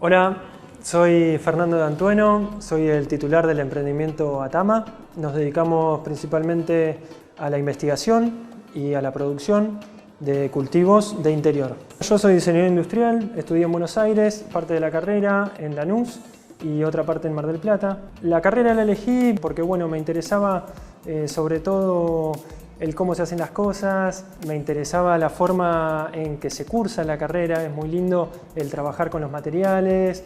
Hola, soy Fernando de Antueno, soy el titular del emprendimiento Atama. Nos dedicamos principalmente a la investigación y a la producción de cultivos de interior. Yo soy diseñador industrial, estudié en Buenos Aires, parte de la carrera en Lanús y otra parte en Mar del Plata. La carrera la elegí porque me interesaba sobre todo el cómo se hacen las cosas, me interesaba la forma en que se cursa la carrera, es muy lindo el trabajar con los materiales,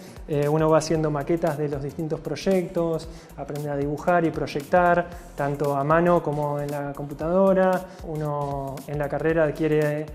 uno va haciendo maquetas de los distintos proyectos, aprende a dibujar y proyectar, tanto a mano como en la computadora. Uno en la carrera adquiere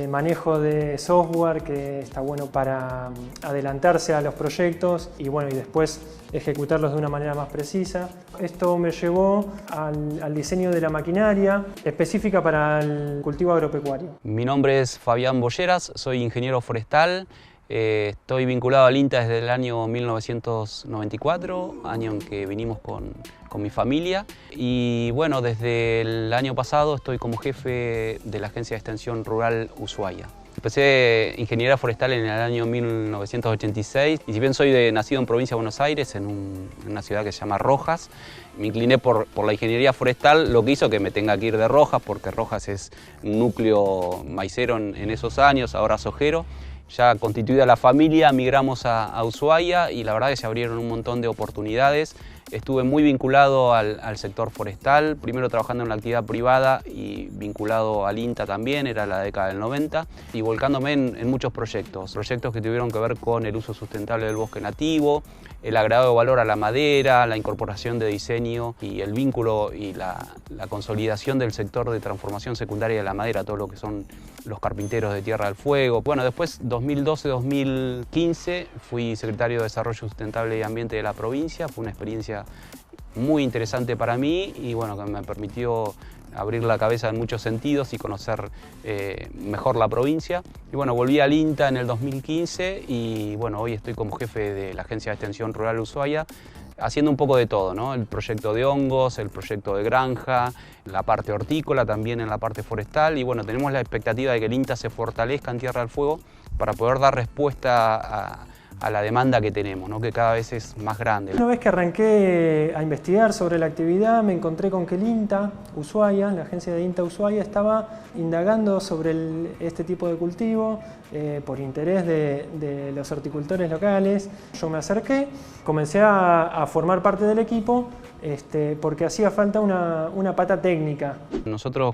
manejo de software que está bueno para adelantarse a los proyectos y después ejecutarlos de una manera más precisa. Esto me llevó al diseño de la maquinaria específica para el cultivo agropecuario. Mi nombre es Fabián Bolleras, soy ingeniero forestal. Estoy vinculado al INTA desde el año 1994, año en que vinimos con mi familia. Y desde el año pasado estoy como jefe de la Agencia de Extensión Rural Ushuaia. Empecé ingeniería forestal en el año 1986 y si bien soy nacido en provincia de Buenos Aires, en una ciudad que se llama Rojas, me incliné por la ingeniería forestal, lo que hizo que me tenga que ir de Rojas, porque Rojas es un núcleo maicero en esos años, ahora sojero. Ya constituida la familia, migramos a Ushuaia y la verdad que se abrieron un montón de oportunidades. Estuve muy vinculado al sector forestal, primero trabajando en la actividad privada y vinculado al INTA también, era la década del 90, y volcándome en muchos proyectos que tuvieron que ver con el uso sustentable del bosque nativo, el agregado de valor a la madera, la incorporación de diseño y el vínculo y la consolidación del sector de transformación secundaria de la madera, todo lo que son los carpinteros de Tierra del Fuego. Después 2012-2015 fui secretario de Desarrollo Sustentable y Ambiente de la provincia, fue una experiencia muy interesante para mí y que me permitió abrir la cabeza en muchos sentidos y conocer mejor la provincia. Y volví al INTA en el 2015 y hoy estoy como jefe de la Agencia de Extensión Rural Ushuaia, haciendo un poco de todo, ¿no? El proyecto de hongos, el proyecto de granja, la parte hortícola, también en la parte forestal y tenemos la expectativa de que el INTA se fortalezca en Tierra del Fuego para poder dar respuesta a la demanda que tenemos, ¿no? Que cada vez es más grande. Una vez que arranqué a investigar sobre la actividad, me encontré con que el INTA Ushuaia, la agencia de INTA Ushuaia, estaba indagando sobre este tipo de cultivo por interés de los horticultores locales. Yo me acerqué, comencé a formar parte del equipo porque hacía falta una pata técnica. Nosotros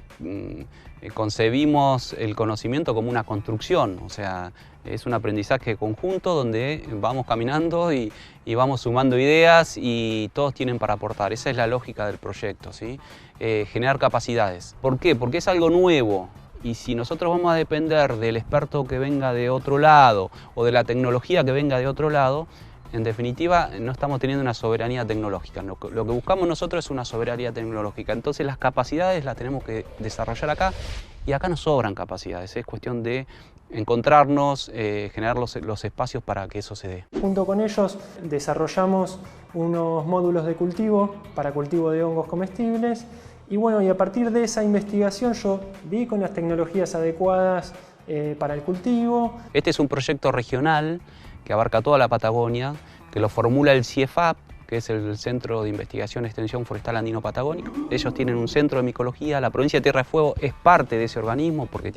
concebimos el conocimiento como una construcción, o sea, es un aprendizaje conjunto donde vamos caminando y vamos sumando ideas y todos tienen para aportar. Esa es la lógica del proyecto, ¿sí? Generar capacidades. ¿Por qué? Porque es algo nuevo. Y si nosotros vamos a depender del experto que venga de otro lado o de la tecnología que venga de otro lado, en definitiva no estamos teniendo una soberanía tecnológica. Lo que buscamos nosotros es una soberanía tecnológica. Entonces las capacidades las tenemos que desarrollar acá y acá nos sobran capacidades. Es cuestión de encontrarnos, generar los espacios para que eso se dé. Junto con ellos desarrollamos unos módulos de cultivo para cultivo de hongos comestibles y a partir de esa investigación yo vi con las tecnologías adecuadas para el cultivo. Este es un proyecto regional que abarca toda la Patagonia, que lo formula el CIEFAP, que es el Centro de Investigación y Extensión Forestal Andino-Patagónico. Ellos tienen un centro de micología, la provincia de Tierra del Fuego es parte de ese organismo porque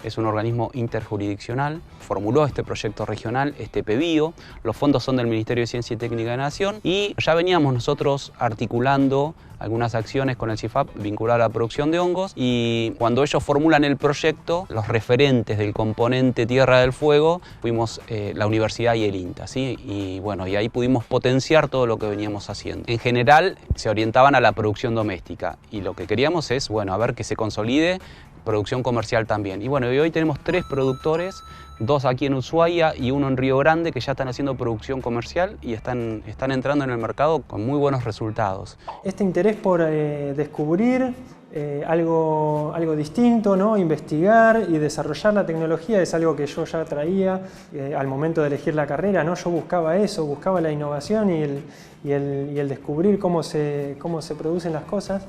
es un organismo interjurisdiccional. Formuló este proyecto regional, este PBio, los fondos son del Ministerio de Ciencia y Técnica de Nación y ya veníamos nosotros articulando algunas acciones con el CIEFAP vinculadas a la producción de hongos y cuando ellos formulan el proyecto, los referentes del componente Tierra del Fuego fuimos la universidad y el INTA, ¿sí? Y ahí pudimos potenciar todo lo que veníamos haciendo. En general se orientaban a la producción doméstica y lo que queríamos es, a ver que se consolide producción comercial también. Y hoy tenemos 3 productores, 2 aquí en Ushuaia y 1 en Río Grande que ya están haciendo producción comercial y están entrando en el mercado con muy buenos resultados. Este interés por descubrir algo distinto, ¿no? Investigar y desarrollar la tecnología es algo que yo ya traía al momento de elegir la carrera, ¿no? Yo buscaba eso, buscaba la innovación y el descubrir cómo se producen las cosas.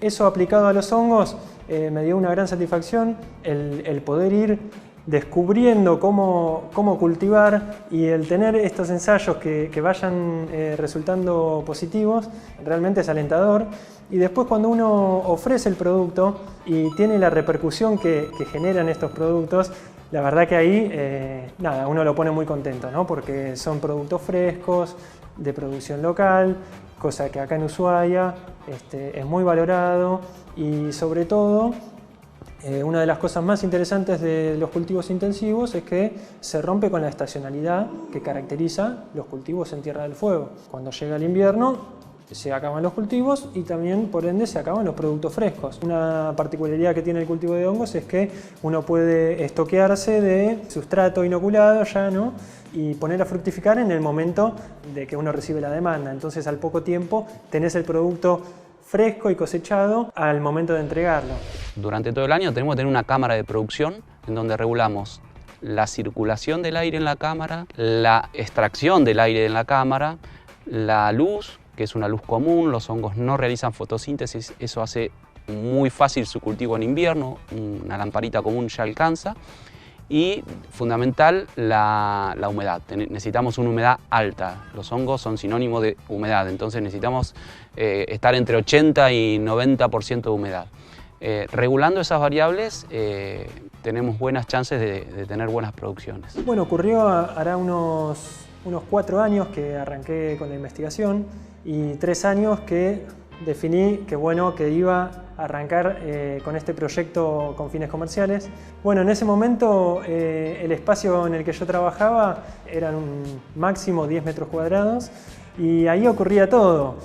Eso aplicado a los hongos me dio una gran satisfacción el poder ir descubriendo cómo cultivar, y el tener estos ensayos que vayan resultando positivos realmente es alentador. Y después, cuando uno ofrece el producto y tiene la repercusión que generan estos productos, la verdad que ahí uno lo pone muy contento, ¿no? Porque son productos frescos, de producción local, cosa que acá en Ushuaia es muy valorado. Y sobre todo, una de las cosas más interesantes de los cultivos intensivos es que se rompe con la estacionalidad que caracteriza los cultivos en Tierra del Fuego. Cuando llega el invierno, se acaban los cultivos y también, por ende, se acaban los productos frescos. Una particularidad que tiene el cultivo de hongos es que uno puede estoquearse de sustrato inoculado ya, ¿no? Y poner a fructificar en el momento de que uno recibe la demanda. Entonces, al poco tiempo tenés el producto fresco y cosechado al momento de entregarlo. Durante todo el año tenemos que tener una cámara de producción en donde regulamos la circulación del aire en la cámara, la extracción del aire en la cámara, la luz, que es una luz común. Los hongos no realizan fotosíntesis, eso hace muy fácil su cultivo en invierno, una lamparita común ya alcanza. Y fundamental, la humedad. Necesitamos una humedad alta. Los hongos son sinónimo de humedad, entonces necesitamos estar entre 80 y 90% de humedad. Regulando esas variables tenemos buenas chances de tener buenas producciones. Bueno, ocurrió hará unos 4 años que arranqué con la investigación y 3 años que definí que iba a arrancar con este proyecto con fines comerciales. Bueno, en ese momento el espacio en el que yo trabajaba eran un máximo 10 metros cuadrados y ahí ocurría todo,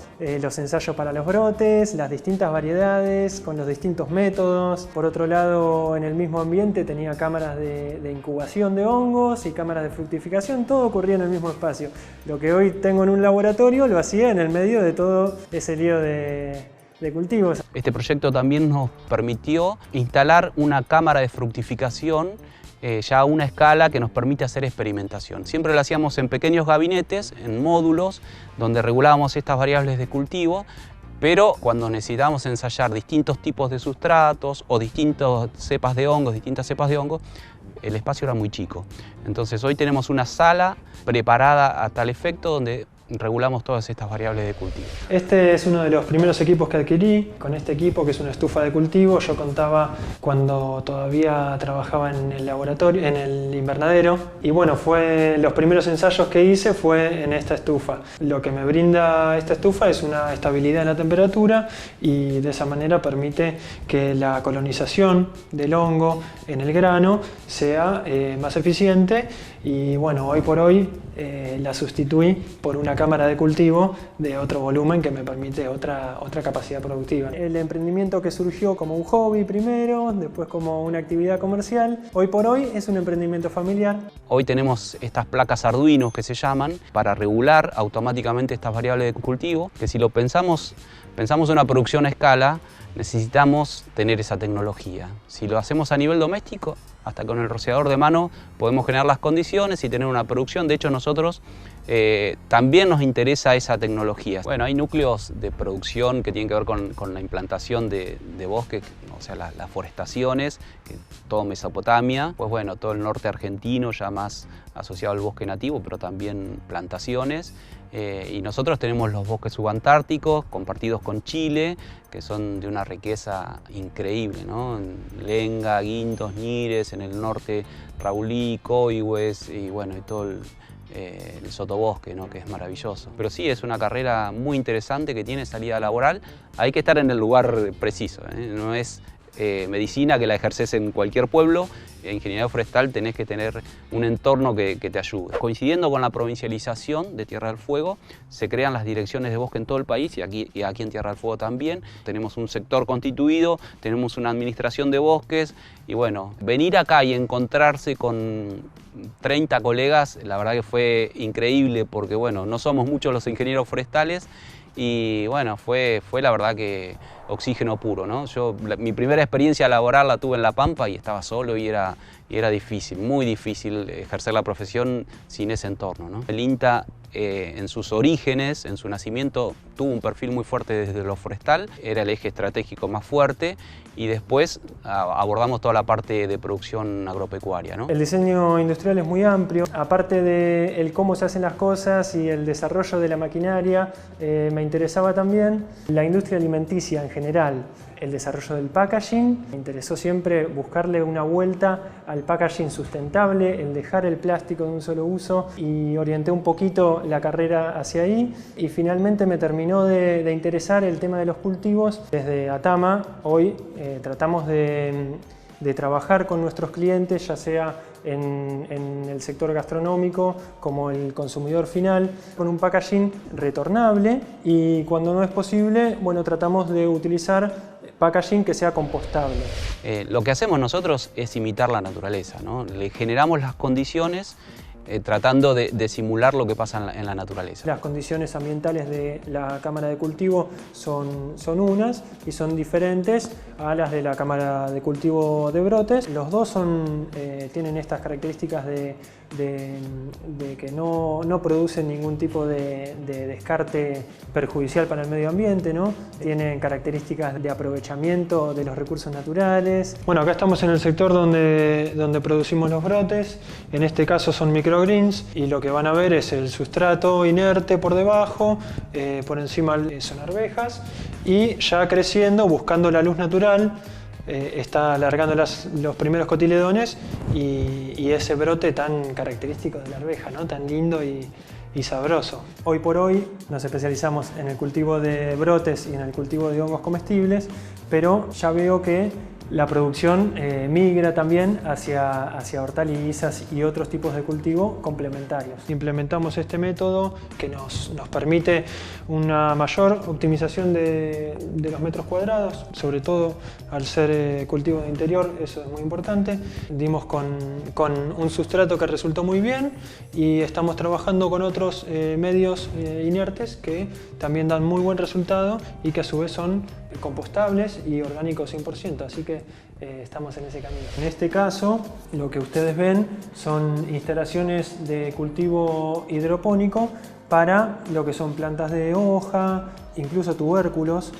los ensayos para los brotes, las distintas variedades, con los distintos métodos. Por otro lado, en el mismo ambiente tenía cámaras de incubación de hongos y cámaras de fructificación, todo ocurría en el mismo espacio. Lo que hoy tengo en un laboratorio lo hacía en el medio de todo ese lío de cultivos. Este proyecto también nos permitió instalar una cámara de fructificación ya a una escala que nos permite hacer experimentación. Siempre lo hacíamos en pequeños gabinetes, en módulos, donde regulábamos estas variables de cultivo, pero cuando necesitábamos ensayar distintos tipos de sustratos o distintas cepas de hongos, el espacio era muy chico. Entonces hoy tenemos una sala preparada a tal efecto donde regulamos todas estas variables de cultivo. Este es uno de los primeros equipos que adquirí. Con este equipo, que es una estufa de cultivo, yo contaba cuando todavía trabajaba en el laboratorio, en el invernadero. Y bueno, los primeros ensayos que hice fue en esta estufa. Lo que me brinda esta estufa es una estabilidad en la temperatura y de esa manera permite que la colonización del hongo en el grano sea más eficiente. Y bueno, hoy por hoy la sustituí por una cámara de cultivo de otro volumen que me permite otra capacidad productiva. El emprendimiento que surgió como un hobby primero, después como una actividad comercial, hoy por hoy es un emprendimiento familiar. Hoy tenemos estas placas Arduino que se llaman para regular automáticamente estas variables de cultivo, que si lo pensamos una producción a escala, necesitamos tener esa tecnología. Si lo hacemos a nivel doméstico, hasta con el rociador de mano podemos generar las condiciones y tener una producción. De hecho, nosotros también nos interesa esa tecnología. Bueno, hay núcleos de producción que tienen que ver con la implantación de bosques, o sea, las forestaciones, todo Mesopotamia, pues bueno, todo el norte argentino ya más asociado al bosque nativo, pero también plantaciones. Y nosotros tenemos los bosques subantárticos compartidos con Chile, que son de una riqueza increíble, ¿no? Lenga, Guindos, Ñires, en el norte Raulí, Coihues y bueno, y todo el sotobosque, ¿no? Que es maravilloso. Pero sí, es una carrera muy interesante que tiene salida laboral. Hay que estar en el lugar preciso, ¿eh? No es medicina que la ejerces en cualquier pueblo. En ingeniería forestal tenés que tener un entorno que te ayude. Coincidiendo con la provincialización de Tierra del Fuego, se crean las direcciones de bosque en todo el país y aquí en Tierra del Fuego también. Tenemos un sector constituido, tenemos una administración de bosques y bueno, venir acá y encontrarse con 30 colegas, la verdad que fue increíble porque bueno, no somos muchos los ingenieros forestales y bueno, fue la verdad que oxígeno puro, ¿no? Mi primera experiencia laboral la tuve en La Pampa y estaba solo y era difícil, muy difícil ejercer la profesión sin ese entorno, ¿no? El INTA en sus orígenes, en su nacimiento, tuvo un perfil muy fuerte desde lo forestal, era el eje estratégico más fuerte y después abordamos toda la parte de producción agropecuaria, ¿no? El diseño industrial es muy amplio, aparte de el cómo se hacen las cosas y el desarrollo de la maquinaria, me interesaba también la industria alimenticia en general. El desarrollo del packaging, me interesó siempre buscarle una vuelta al packaging sustentable, el dejar el plástico de un solo uso y orienté un poquito la carrera hacia ahí y finalmente me terminó de interesar el tema de los cultivos. Desde Atama hoy tratamos de trabajar con nuestros clientes, ya sea en el sector gastronómico como el consumidor final, con un packaging retornable y cuando no es posible, bueno, tratamos de utilizar packaging que sea compostable. Lo que hacemos nosotros es imitar la naturaleza, ¿no? Le generamos las condiciones tratando de simular lo que pasa en la naturaleza. Las condiciones ambientales de la cámara de cultivo son unas y son diferentes a las de la cámara de cultivo de brotes. Los dos tienen estas características de que no producen ningún tipo de descarte perjudicial para el medio ambiente, ¿no? Tienen características de aprovechamiento de los recursos naturales. Bueno, acá estamos en el sector donde producimos los brotes. En este caso son microgreens y lo que van a ver es el sustrato inerte por debajo, por encima son arvejas y ya creciendo, buscando la luz natural, está alargando los primeros cotiledones y ese brote tan característico de la arveja, ¿no? Tan lindo y sabroso. Hoy por hoy nos especializamos en el cultivo de brotes y en el cultivo de hongos comestibles, pero ya veo que la producción migra también hacia hortalizas y otros tipos de cultivo complementarios. Implementamos este método que nos permite una mayor optimización de los metros cuadrados, sobre todo al ser cultivo de interior, eso es muy importante. Dimos con un sustrato que resultó muy bien y estamos trabajando con otros medios inertes que también dan muy buen resultado y que a su vez son compostables y orgánicos 100%, así que estamos en ese camino. En este caso, lo que ustedes ven son instalaciones de cultivo hidropónico para lo que son plantas de hoja, incluso tubérculos,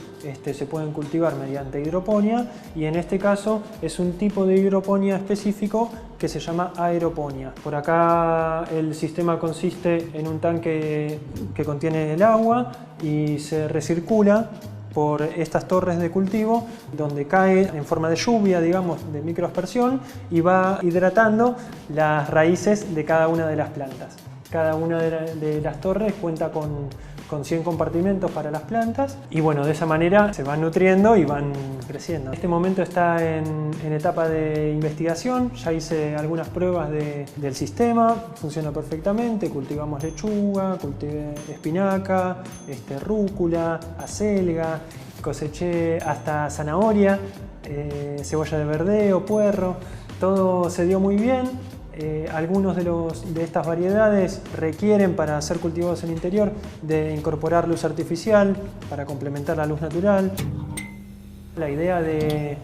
se pueden cultivar mediante hidroponía y en este caso es un tipo de hidroponía específico que se llama aeroponía. Por acá el sistema consiste en un tanque que contiene el agua y se recircula por estas torres de cultivo donde cae en forma de lluvia, digamos, de microaspersión y va hidratando las raíces de cada una de las plantas. Cada una de las torres cuenta con 100 compartimentos para las plantas y bueno, de esa manera se van nutriendo y van creciendo. En este momento está en etapa de investigación, ya hice algunas pruebas del sistema, funciona perfectamente, cultivamos lechuga, cultivé espinaca, rúcula, acelga, coseché hasta zanahoria, cebolla de verdeo, puerro, todo se dio muy bien. Algunos de estas variedades requieren para ser cultivados en el interior de incorporar luz artificial para complementar la luz natural. La idea de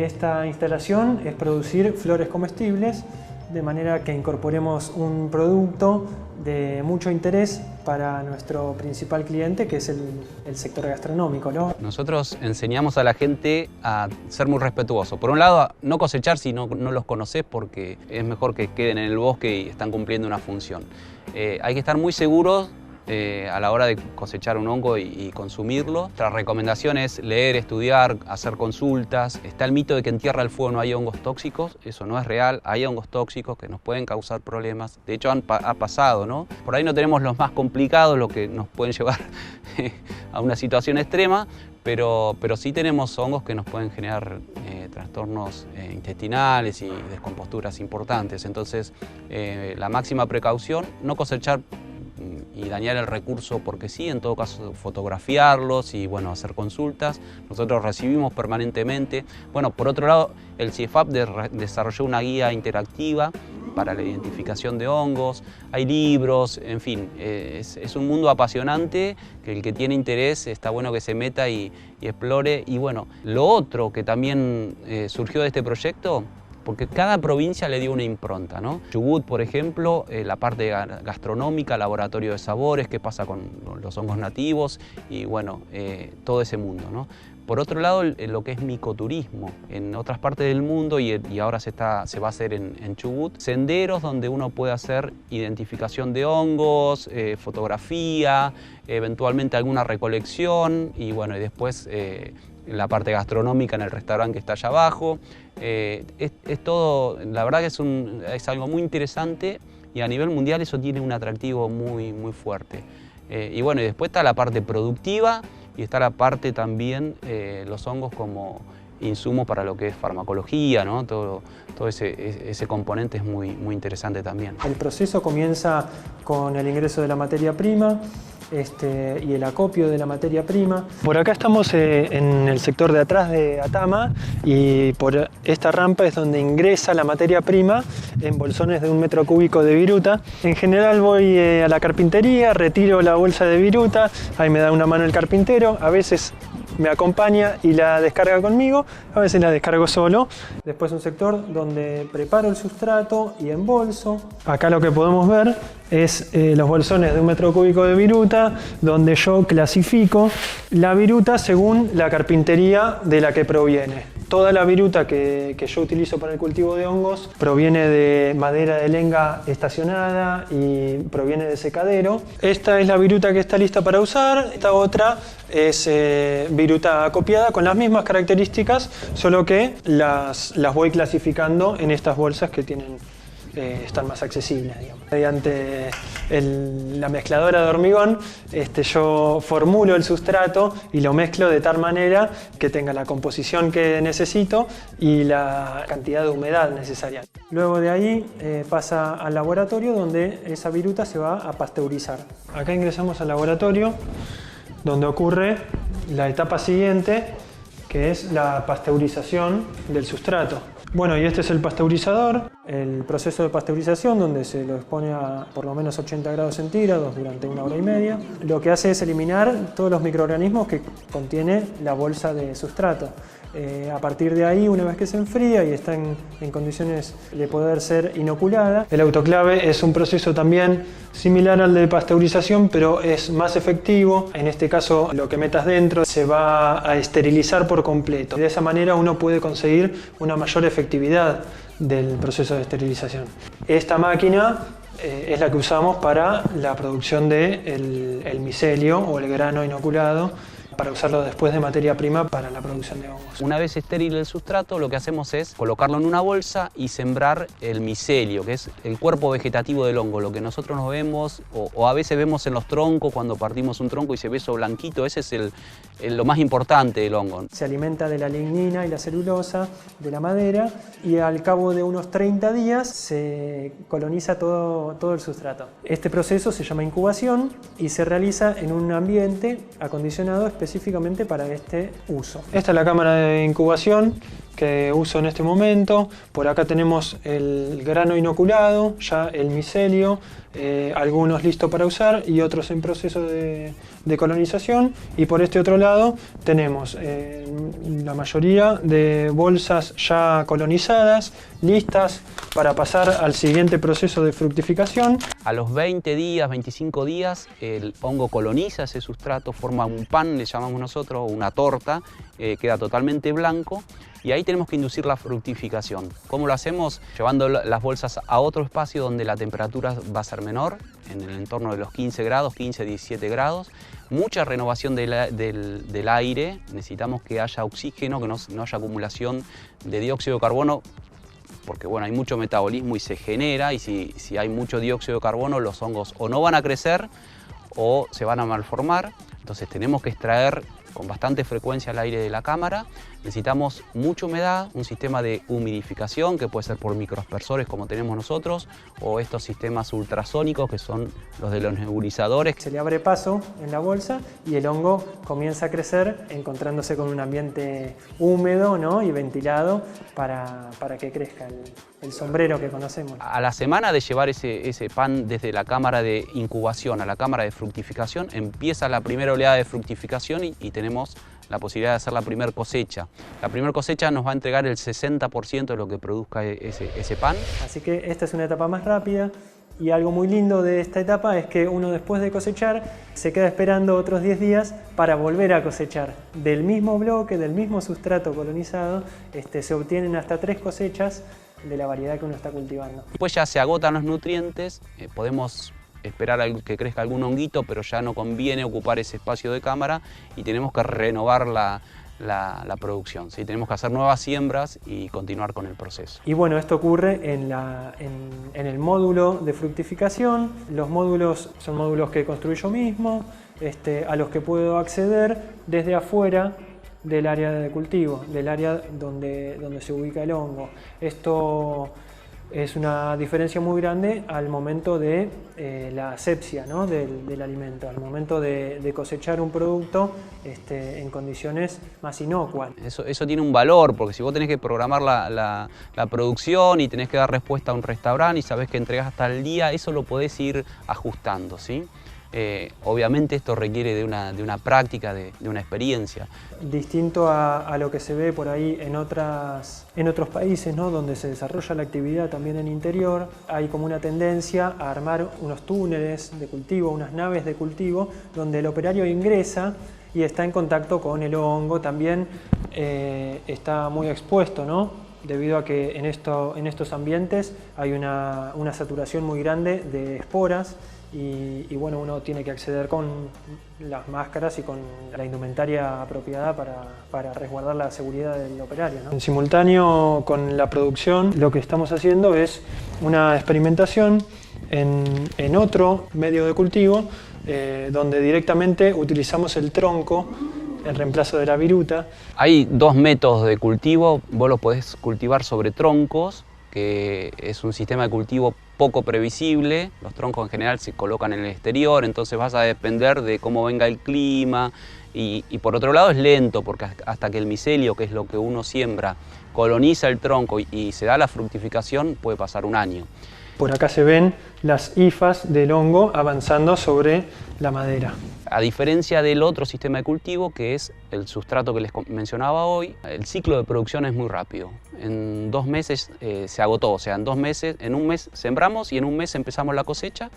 esta instalación es producir flores comestibles de manera que incorporemos un producto de mucho interés para nuestro principal cliente, que es el sector gastronómico, ¿no? Nosotros enseñamos a la gente a ser muy respetuosos. Por un lado, a no cosechar si no los conoces, porque es mejor que queden en el bosque y están cumpliendo una función. Hay que estar muy seguros a la hora de cosechar un hongo y consumirlo. Nuestra recomendación es leer, estudiar, hacer consultas. Está el mito de que en Tierra del Fuego no hay hongos tóxicos. Eso no es real. Hay hongos tóxicos que nos pueden causar problemas. De hecho, ha pasado, ¿no? Por ahí no tenemos los más complicados, los que nos pueden llevar a una situación extrema, pero sí tenemos hongos que nos pueden generar trastornos intestinales y descomposturas importantes. Entonces, la máxima precaución, no cosechar y dañar el recurso porque sí, en todo caso fotografiarlos y bueno, hacer consultas. Nosotros recibimos permanentemente. Bueno, por otro lado, el CIEFAP desarrolló una guía interactiva para la identificación de hongos, hay libros, en fin, es un mundo apasionante que el que tiene interés está bueno que se meta y explore. Y bueno, lo otro que también surgió de este proyecto, porque cada provincia le dio una impronta, ¿no? Chubut, por ejemplo, la parte gastronómica, laboratorio de sabores, qué pasa con los hongos nativos y bueno, todo ese mundo, ¿no? Por otro lado, lo que es micoturismo. En otras partes del mundo, y ahora se va a hacer en Chubut, senderos donde uno puede hacer identificación de hongos, fotografía, eventualmente alguna recolección y bueno, y después la parte gastronómica en el restaurante que está allá abajo. Es todo, la verdad que es algo muy interesante y a nivel mundial eso tiene un atractivo muy, muy fuerte. Y bueno, y después está la parte productiva y está la parte también, los hongos como insumo para lo que es farmacología, ¿no? Todo ese componente es muy, muy interesante también. El proceso comienza con el ingreso de la materia prima y el acopio de la materia prima. Por acá estamos en el sector de atrás de Atama y por esta rampa es donde ingresa la materia prima en bolsones de 1 metro cúbico de viruta. En general voy a la carpintería, retiro la bolsa de viruta, ahí me da una mano el carpintero, a veces me acompaña y la descarga conmigo, a veces la descargo solo. Después un sector donde preparo el sustrato y embolso. Acá lo que podemos ver es los bolsones de 1 metro cúbico de viruta, donde yo clasifico la viruta según la carpintería de la que proviene. Toda la viruta que yo utilizo para el cultivo de hongos proviene de madera de lenga estacionada y proviene de secadero. Esta es la viruta que está lista para usar, esta otra es viruta acopiada con las mismas características, solo que las voy clasificando en estas bolsas que están más accesibles, digamos. Mediante la mezcladora de hormigón, yo formulo el sustrato y lo mezclo de tal manera que tenga la composición que necesito y la cantidad de humedad necesaria. Luego de ahí pasa al laboratorio donde esa viruta se va a pasteurizar. Acá ingresamos al laboratorio donde ocurre la etapa siguiente, que es la pasteurización del sustrato. Bueno, y este es el pasteurizador, el proceso de pasteurización donde se lo expone a por lo menos 80 grados centígrados durante 1 hora y media. Lo que hace es eliminar todos los microorganismos que contiene la bolsa de sustrato. A partir de ahí, una vez que se enfría y está en condiciones de poder ser inoculada, el autoclave es un proceso también similar al de pasteurización, pero es más efectivo. En este caso, lo que metas dentro se va a esterilizar por completo. De esa manera uno puede conseguir una mayor efectividad del proceso de esterilización. Esta máquina es la que usamos para la producción del micelio o el grano inoculado, para usarlo después de materia prima para la producción de hongos. Una vez estéril el sustrato, lo que hacemos es colocarlo en una bolsa y sembrar el micelio, que es el cuerpo vegetativo del hongo, lo que nosotros nos vemos o a veces vemos en los troncos cuando partimos un tronco y se ve eso blanquito. Ese es lo más importante del hongo. Se alimenta de la lignina y la celulosa de la madera y al cabo de unos 30 días se coloniza todo el sustrato. Este proceso se llama incubación y se realiza en un ambiente acondicionado específicamente para este uso. Esta es la cámara de incubación que uso en este momento. Por acá tenemos el grano inoculado, ya el micelio, algunos listos para usar y otros en proceso de colonización. Y por este otro lado tenemos la mayoría de bolsas ya colonizadas, listas para pasar al siguiente proceso de fructificación. A los 20 días, 25 días, el hongo coloniza ese sustrato, forma un pan, le llamamos nosotros, una torta, queda totalmente blanco. Y ahí tenemos que inducir la fructificación. ¿Cómo lo hacemos? Llevando las bolsas a otro espacio donde la temperatura va a ser menor, en el entorno de los 15 grados, 15, 17 grados. Mucha renovación del aire, necesitamos que haya oxígeno, que no haya acumulación de dióxido de carbono, porque bueno, hay mucho metabolismo y se genera, y si hay mucho dióxido de carbono, los hongos o no van a crecer o se van a malformar. Entonces tenemos que extraer con bastante frecuencia el aire de la cámara, Necesitamos mucha humedad, un sistema de humidificación que puede ser por microaspersores como tenemos nosotros o estos sistemas ultrasónicos que son los de los nebulizadores. Se le abre paso en la bolsa y el hongo comienza a crecer encontrándose con un ambiente húmedo, ¿no? Y ventilado para que crezca el sombrero que conocemos. A la semana de llevar ese pan desde la cámara de incubación a la cámara de fructificación, empieza la primera oleada de fructificación y tenemos la posibilidad de hacer la primera cosecha. La primera cosecha nos va a entregar el 60% de lo que produzca ese pan. Así que esta es una etapa más rápida y algo muy lindo de esta etapa es que uno después de cosechar se queda esperando otros 10 días para volver a cosechar. Del mismo bloque, del mismo sustrato colonizado, se obtienen hasta 3 cosechas de la variedad que uno está cultivando. Después ya se agotan los nutrientes, podemos esperar a que crezca algún honguito, pero ya no conviene ocupar ese espacio de cámara y tenemos que renovar la producción, ¿sí? Tenemos que hacer nuevas siembras y continuar con el proceso. Y bueno, esto ocurre en el módulo de fructificación. Los módulos son módulos que construyo yo mismo, a los que puedo acceder desde afuera del área de cultivo, del área donde se ubica el hongo. Esto es una diferencia muy grande al momento de la asepsia, ¿no? del alimento, al momento de cosechar un producto en condiciones más inocuas. Eso tiene un valor, porque si vos tenés que programar la producción y tenés que dar respuesta a un restaurante y sabés que entregás hasta el día, eso lo podés ir ajustando, ¿sí? Obviamente esto requiere de una práctica, de una experiencia. Distinto a lo que se ve por ahí en otros países, ¿no? Donde se desarrolla la actividad también en interior, hay como una tendencia a armar unos túneles de cultivo, unas naves de cultivo, donde el operario ingresa y está en contacto con el hongo, también está muy expuesto, ¿no? Debido a que en estos ambientes hay una saturación muy grande de esporas. Y bueno, uno tiene que acceder con las máscaras y con la indumentaria apropiada para resguardar la seguridad del operario, ¿no? En simultáneo con la producción, lo que estamos haciendo es una experimentación en otro medio de cultivo, donde directamente utilizamos el tronco en reemplazo de la viruta. Hay 2 métodos de cultivo. Vos los podés cultivar sobre troncos, que es un sistema de cultivo poco previsible. Los troncos en general se colocan en el exterior, entonces vas a depender de cómo venga el clima y por otro lado es lento, porque hasta que el micelio, que es lo que uno siembra, coloniza el tronco y se da la fructificación, puede pasar un año. Por acá se ven las hifas del hongo avanzando sobre la madera. A diferencia del otro sistema de cultivo, que es el sustrato que les mencionaba hoy, el ciclo de producción es muy rápido. En 2 meses se agotó, o sea, en un mes sembramos y en un mes empezamos la cosecha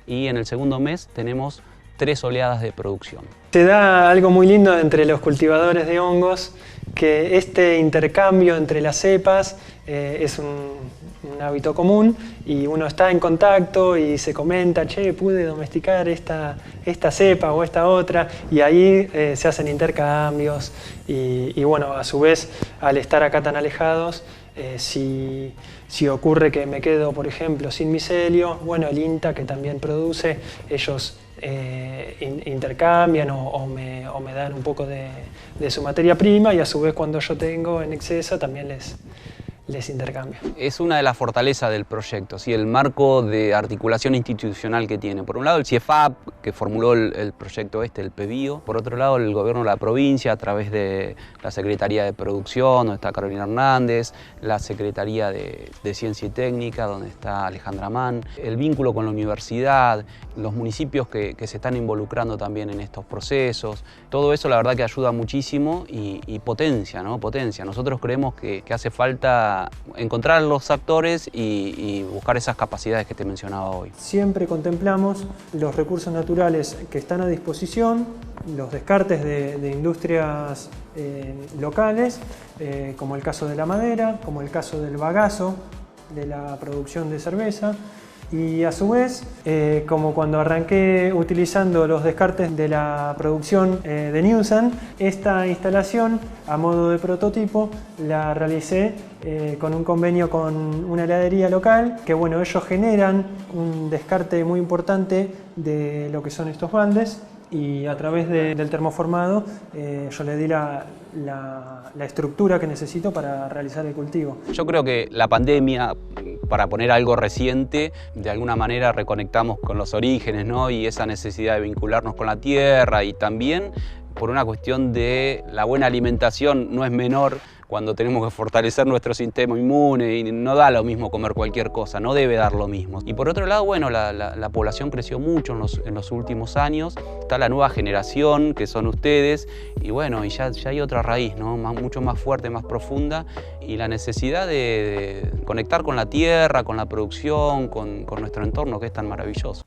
y en el segundo mes tenemos 3 oleadas de producción. Se da algo muy lindo entre los cultivadores de hongos, que este intercambio entre las cepas es un hábito común y uno está en contacto y se comenta, che, pude domesticar esta cepa o esta otra, y ahí se hacen intercambios y bueno, a su vez, al estar acá tan alejados, si ocurre que me quedo, por ejemplo, sin micelio, bueno, el INTA, que también produce, ellos intercambian o me dan un poco de su materia prima, y a su vez cuando yo tengo en exceso también les intercambio. Es una de las fortalezas del proyecto, ¿sí? El marco de articulación institucional que tiene. Por un lado el CIEFAP, que formuló el proyecto el PBio. Por otro lado el gobierno de la provincia a través de la Secretaría de Producción, donde está Carolina Hernández, la Secretaría de Ciencia y Técnica, donde está Alejandra Mann, el vínculo con la universidad, los municipios que se están involucrando también en estos procesos. Todo eso la verdad que ayuda muchísimo y potencia, ¿no? Potencia. Nosotros creemos que hace falta encontrar los actores y buscar esas capacidades que te mencionaba hoy. Siempre contemplamos los recursos naturales que están a disposición, los descartes de industrias locales, como el caso de la madera, como el caso del bagazo, de la producción de cerveza, y a su vez, como cuando arranqué utilizando los descartes de la producción de Newsan, esta instalación a modo de prototipo la realicé con un convenio con una heladería local, que bueno, ellos generan un descarte muy importante de lo que son estos baldes, y a través del termoformado yo le di la estructura que necesito para realizar el cultivo. Yo creo que la pandemia, para poner algo reciente, de alguna manera reconectamos con los orígenes, ¿no? Y esa necesidad de vincularnos con la tierra, y también por una cuestión de la buena alimentación no es menor cuando tenemos que fortalecer nuestro sistema inmune, y no da lo mismo comer cualquier cosa, no debe dar lo mismo. Y por otro lado, bueno, la población creció mucho en los últimos años, está la nueva generación, que son ustedes, y bueno, y ya hay otra raíz, ¿no? Mucho más fuerte, más profunda, y la necesidad de conectar con la tierra, con la producción, con nuestro entorno, que es tan maravilloso.